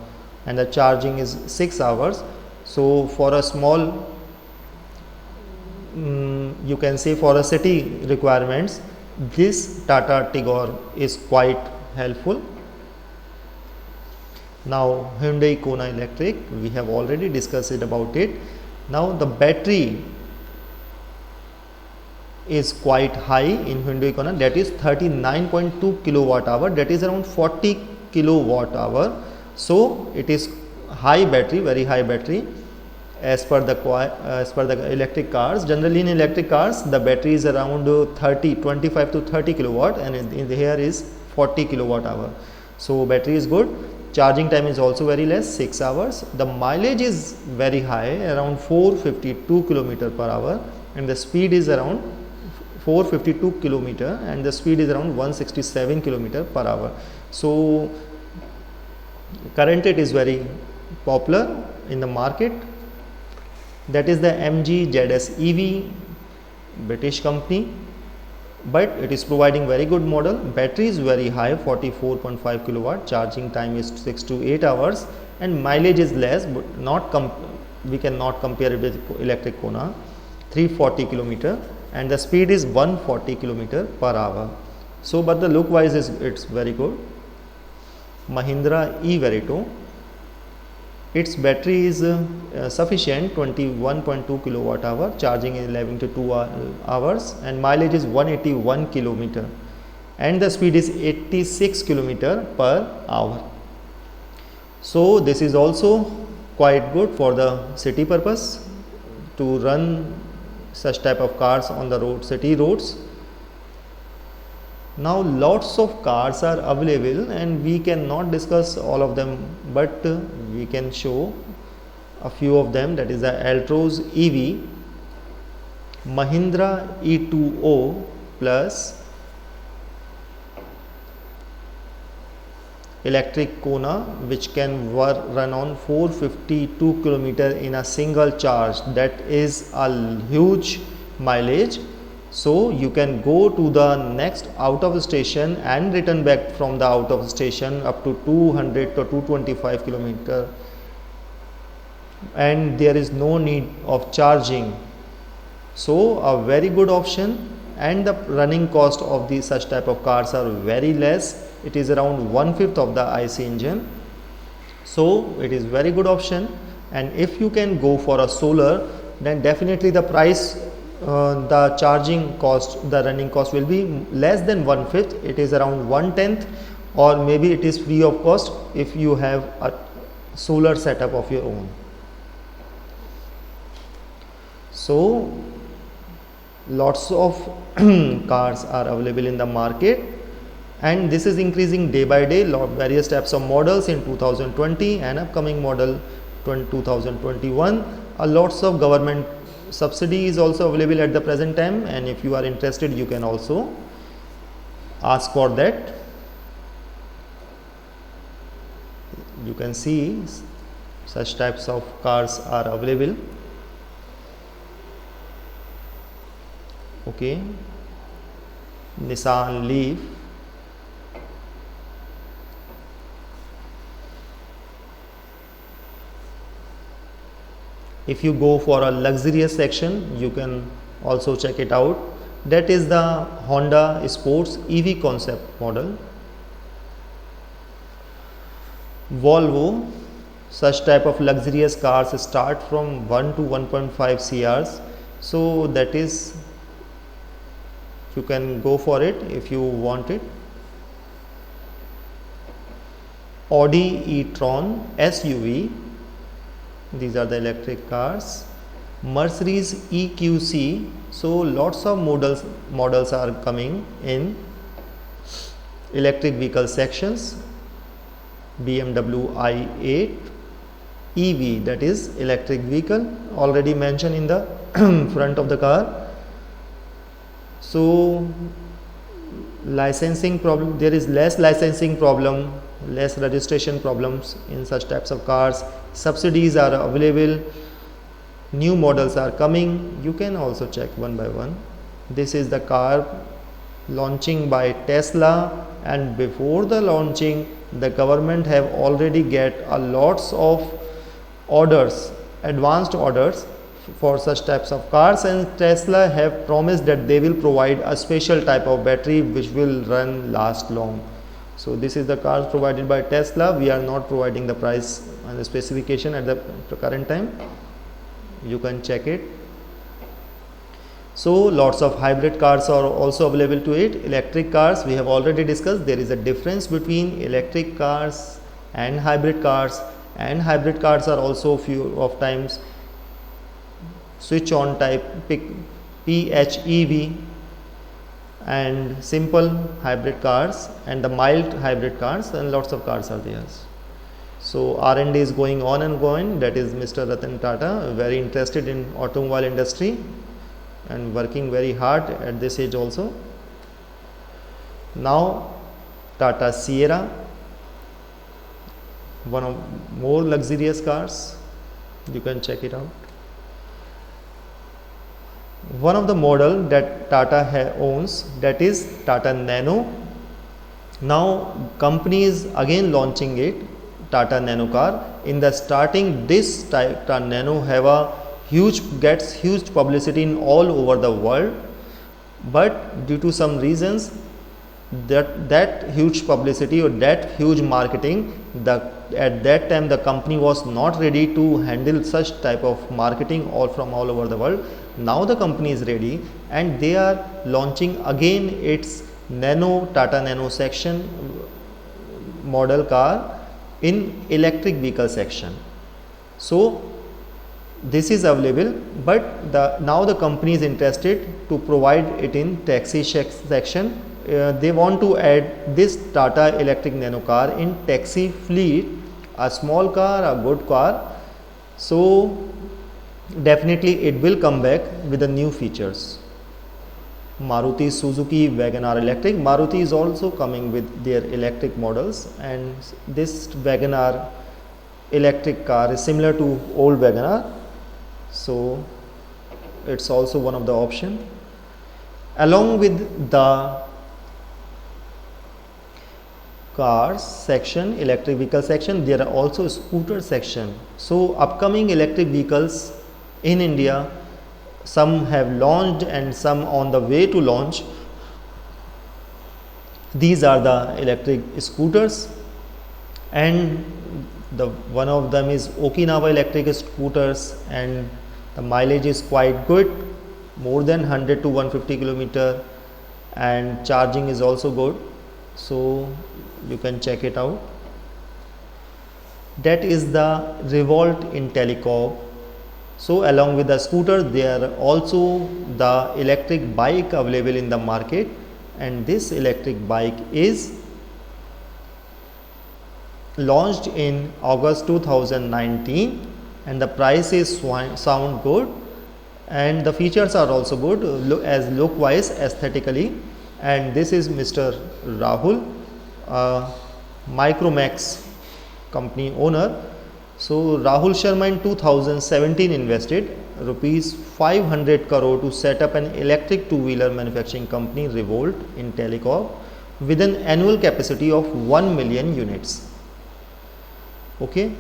and the charging is 6 hours. So for a small you can say for a city requirements, this Tata Tigor is quite helpful. Now Hyundai Kona Electric, we have already discussed about it. Now the battery is quite high in Hyundai Kona, that is 39.2 kilowatt hour, that is around 40 kilowatt hour. So it is high battery, very high battery as per the electric cars. Generally in electric cars the battery is around 25 to 30 kilowatt, and in here is 40 kilowatt hour. So battery is good. Charging time is also very less, 6 hours. The mileage is very high, around 452 kilometer per hour, and the speed is around 452 kilometer, and the speed is around 167 kilometer per hour. So currently it is very popular in the market. That is the MG ZS EV, British company, but it is providing very good model. Battery is very high, 44.5 kilowatt. Charging time is 6 to 8 hours, and mileage is less, but we cannot compare it with electric Kona, 340 kilometer, and the speed is 140 kilometer per hour. So but the look wise it's very good. Mahindra E-Verito, its battery is sufficient, 21.2 kilowatt hour. Charging is 11 to 2 hours, and mileage is 181 kilometer, and the speed is 86 kilometer per hour. So this is also quite good for the city purpose, to run such type of cars on the road, city roads. Now lots of cars are available, and we cannot discuss all of them, but we can show a few of them. That is the Altroz EV, Mahindra E2O Plus, electric Kona, which can run on 452 kilometer in a single charge. That is a huge mileage. So you can go to the next out of station and return back from the out of station up to 200 to 225 kilometer, and there is no need of charging. So a very good option, and the running cost of these such type of cars are very less. It is around 1/5 of the IC engine. So it is very good option, and if you can go for a solar, then definitely the price, the charging cost, the running cost will be less than 1/5. It is around 1/10, or maybe it is free of cost if you have a solar setup of your own. So lots of cars are available in the market, and this is increasing day by day. Various types of models in 2020 and upcoming model 2021. Lots of government subsidy is also available at the present time, and if you are interested you can also ask for that. You can see such types of cars are available. Okay, Nissan Leaf, if you go for a luxurious section you can also check it out. That is the Honda Sports EV concept model. Volvo, such type of luxurious cars start from 1 to 1.5 CRs, so that is, you can go for it if you want it. Audi e-tron SUV, these are the electric cars. Mercedes EQC, so lots of models are coming in electric vehicle sections. BMW i8 EV, that is electric vehicle, already mentioned in the front of the car. So licensing problem, there is less licensing problem, less registration problems in such types of cars. Subsidies are available, new models are coming. You can also check one by one. This is the car launching by Tesla, and before the launching the government have already get a lots of orders, advanced orders for such types of cars, and Tesla have promised that they will provide a special type of battery which will last long. So this is the cars provided by Tesla. We are not providing the price and the specification at the current time. You can check it. So lots of hybrid cars are also available to it. Electric cars we have already discussed. There is a difference between electric cars and hybrid cars, and hybrid cars are also few of times switch on type PHEV, and simple hybrid cars and the mild hybrid cars, and lots of cars are there. So R&D is going on and going. That is Mr. Ratan Tata, very interested in automobile industry and working very hard at this age also. Now Tata Sierra, one of more luxurious cars, you can check it out. One of the model that Tata owns, that is Tata Nano. Now company is again launching it, Tata Nano car. In the starting, this Tata Nano have a gets huge publicity in all over the world, but due to some reasons that huge publicity or that huge marketing, at that time the company was not ready to handle such type of marketing from all over the world. Now the company is ready and they are launching again its Tata Nano section model car in electric vehicle section. So this is available, but now the company is interested to provide it in taxi section. They want to add this Tata electric Nano car in taxi fleet, a small car, a good car. So definitely it will come back with the new features. Maruti Suzuki WagonR electric. Maruti is also coming with their electric models, and this WagonR electric car is similar to old WagonR, so it's also one of the option. Along with the cars section, electric vehicle section, there are also scooter section. So upcoming electric vehicles in India, some have launched and some on the way to launch. These are the electric scooters, and one of them is Okinawa electric scooters, and the mileage is quite good, more than 100 to 150 kilometer, and charging is also good, so you can check it out. That is the Revolt Intellicorp So along with the scooter, there are also the electric bike available in the market, and this electric bike is launched in August 2019, and the price is sound good, and the features are also good as look wise, aesthetically. And this is Mr. Rahul, Micromax company owner. So Rahul Sharma in 2017 invested rupees 500 crore to set up an electric two-wheeler manufacturing company, Revolt in Telecorp, with an annual capacity of 1 million units. Okay,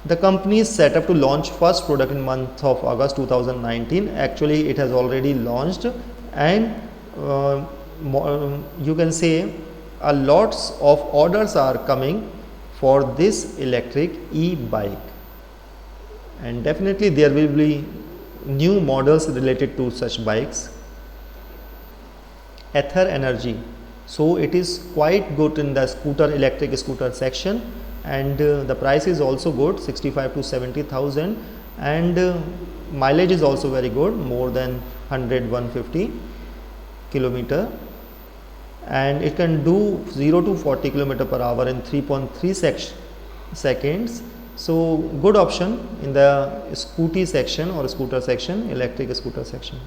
the company is set up to launch first product in month of August 2019. Actually, it has already launched, and you can say a lots of orders are coming for this electric e-bike, and definitely there will be new models related to such bikes. Ether Energy, so it is quite good in the electric scooter section, and the price is also good, 65 to 70,000, and mileage is also very good, more than 150 kilometer, and it can do 0 to 40 kilometer per hour in 3.3 seconds. So good option in the scooty section or scooter section, electric scooter section.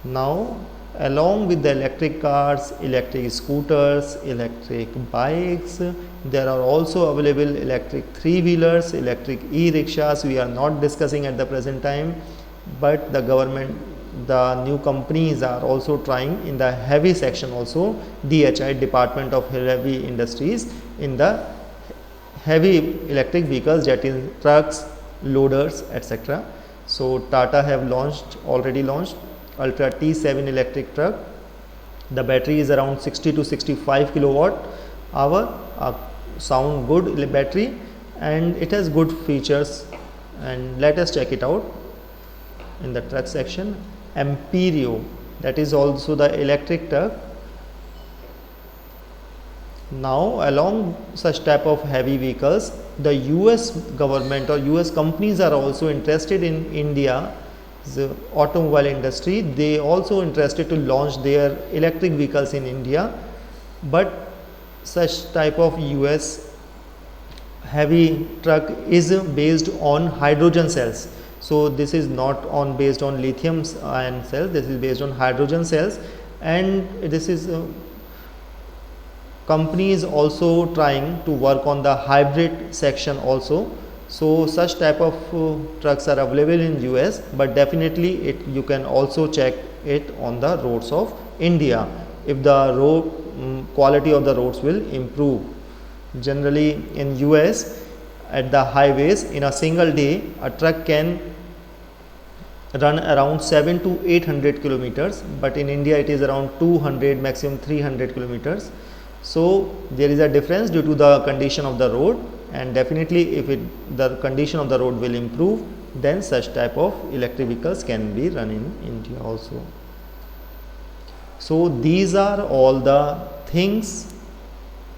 Now along with the electric cars, electric scooters, electric bikes, there are also available electric three-wheelers, electric e-rickshaws. We are not discussing at the present time, but the government, the new companies are also trying in the heavy section also, DHI, Department of Heavy Industries, in the heavy electric vehicles, that is trucks, loaders, etc. So Tata have already launched Ultra T7 electric truck. The battery is around 60 to 65 kilowatt hour, sound good battery, and it has good features, and let us check it out in the truck section. Amperio, that is also the electric truck. Now along such type of heavy vehicles, the US government or US companies are also interested in India. The automobile industry, they also interested to launch their electric vehicles in India, but such type of US heavy truck is based on hydrogen cells. So this is not based on lithium ion cells, this is based on hydrogen cells, and this is company is also trying to work on the hybrid section also. So such type of trucks are available in US, but definitely you can also check it on the roads of India if the road quality of the roads will improve. Generally in US, at the highways, in a single day a truck can run around 7 to 800 kilometers, but in India it is around 200, maximum 300 kilometers. So there is a difference due to the condition of the road, and definitely if the condition of the road will improve, then such type of electric vehicles can be run in India also. So these are all the things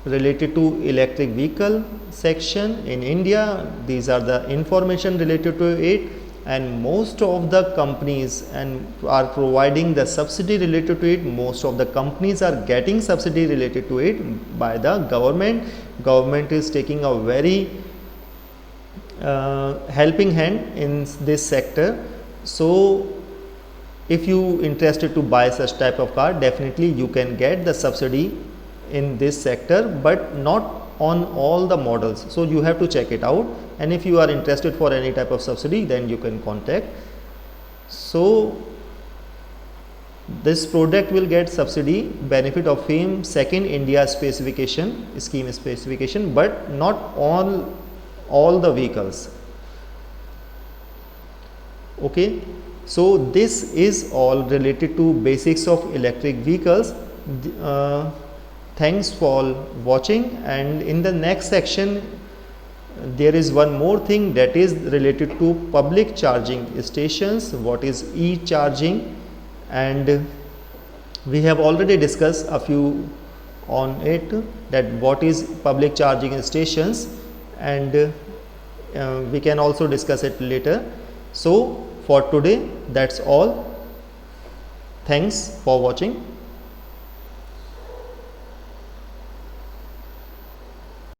related to electric vehicle section in India. These are the information related to it, and most of the companies are providing the subsidy related to it. Most of the companies are getting subsidy related to it by the government. Government is taking a very helping hand in this sector. So if you interested to buy such type of car, definitely you can get the subsidy in this sector, but not on all the models. So you have to check it out, and if you are interested for any type of subsidy, then you can contact. So this product will get subsidy benefit of FAME second India specification scheme specification, but not all the vehicles. Okay, so this is all related to basics of electric vehicles. Thanks for watching, and in the next section there is one more thing that is related to public charging stations. What is e-charging? And we have already discussed a few on it, that what is public charging stations, and we can also discuss it later. So for today that's all. Thanks for watching.